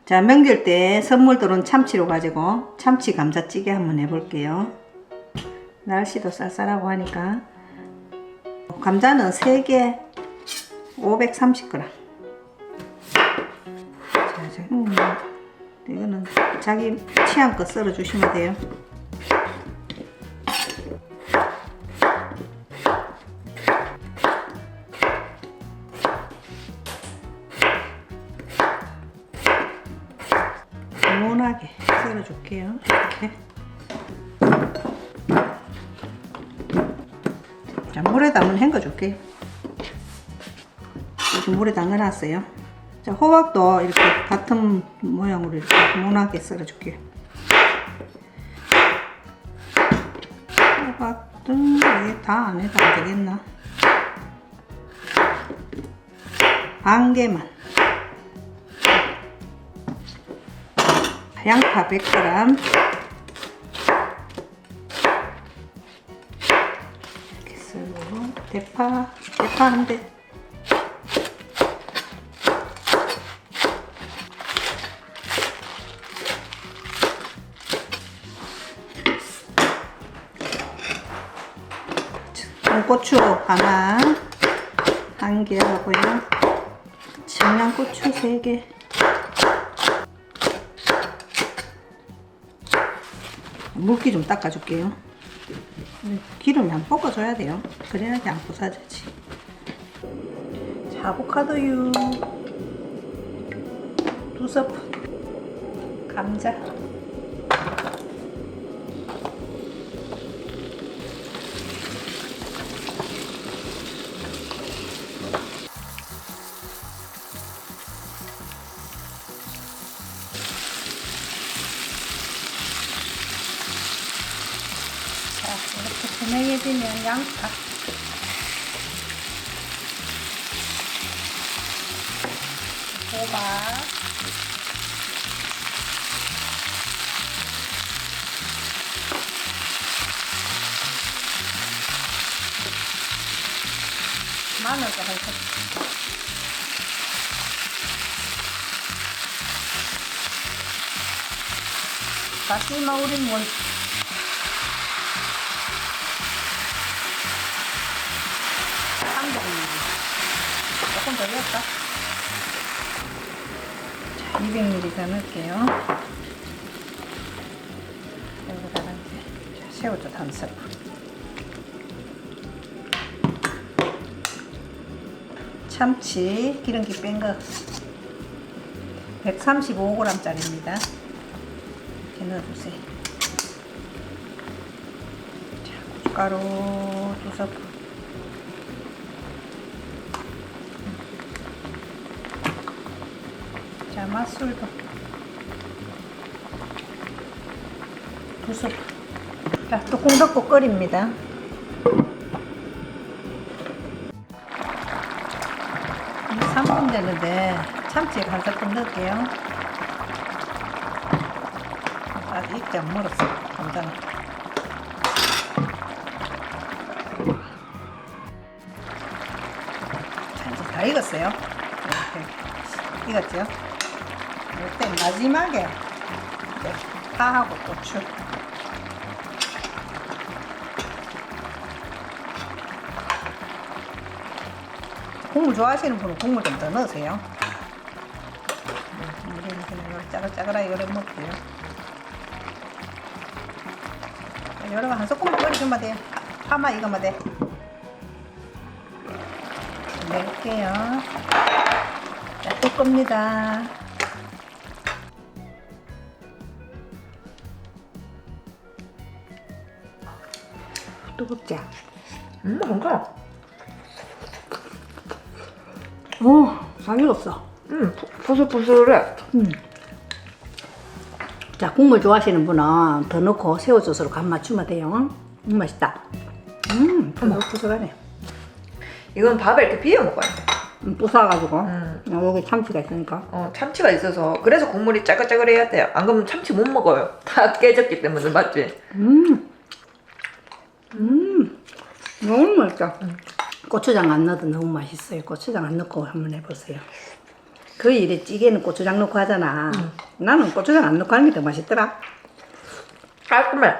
자, 명절 때 선물 들어온 참치로 가지고 참치 감자찌개 한번 해볼게요. 날씨도 쌀쌀하고 하니까. 감자는 3개 530g. 자, 이거는 자기 취향껏 썰어 주시면 돼요. 시원하게 썰어 줄게요. 이렇게. 자, 물에 한번 헹궈 줄게요. 이렇게 물에 담가 놨어요. 자, 호박도 이렇게 같은 모양으로 이렇게 모나게 썰어 줄게요. 호박도 이게 다 안 해도 안 되겠나? 반 개만. 양파 100g. 이렇게 쓰고 대파 한 대. 고추 하나, 1개 하고요. 청양고추 3개. 물기 좀 닦아줄게요. 기름이 안 볶아줘야 돼요. 그래야지 안 부서지지. 자, 아보카도유 2스푼. 감자. 이렇게 투명해지면 양파, 호박, 마늘도 살짝, 다시마 우린 물, 조금 더 넣을까? 자, 200ml 더 넣을게요. 여기다가 이제 새우젓 1스푼. 참치 기름기 뺀 거 135g 짜리입니다. 이렇게 넣어주세요. 자, 고춧가루 2스푼. 자, 맛술도 2스푼. 자, 뚜껑 덮고 끓입니다. 한 3분 되는데 참치에 1스푼 넣을게요. 아직 익지 안 멀었어, 감자는. 자, 이제 다 익었어요. 이렇게 익었죠? 이때 마지막에 파하고 고추, 국물 좋아하시는 분은 국물 좀 더 넣으세요. 우리는 그냥 짜글짜글하게 요래 먹고요. 요래가 한 소금만 끓여주면 돼요. 파만 익으면 돼. 넣을게요. 자, 또 겁니다. 뜨겁지? 뭔가? 잘 익었어. 포슬포슬해. 자, 국물 좋아하시는 분은 더 넣고 새우젓으로 간 맞추면 돼요. 맛있다. 포슬포슬하네. 이건 밥에 이렇게 비벼 먹어야 돼. 부숴가지고. 여기 참치가 있으니까. 참치가 있어서 그래서 국물이 짜글짜글해야 돼요. 안 그러면 참치 못 먹어요. 다 깨졌기 때문에. 맞지? 너무 맛있다. 고추장 안 넣어도 너무 맛있어요. 고추장 안 넣고 한번 해보세요. 그 일에 찌개는 고추장 넣고 하잖아. 나는 고추장 안 넣고 하는 게 더 맛있더라. 깔끔해.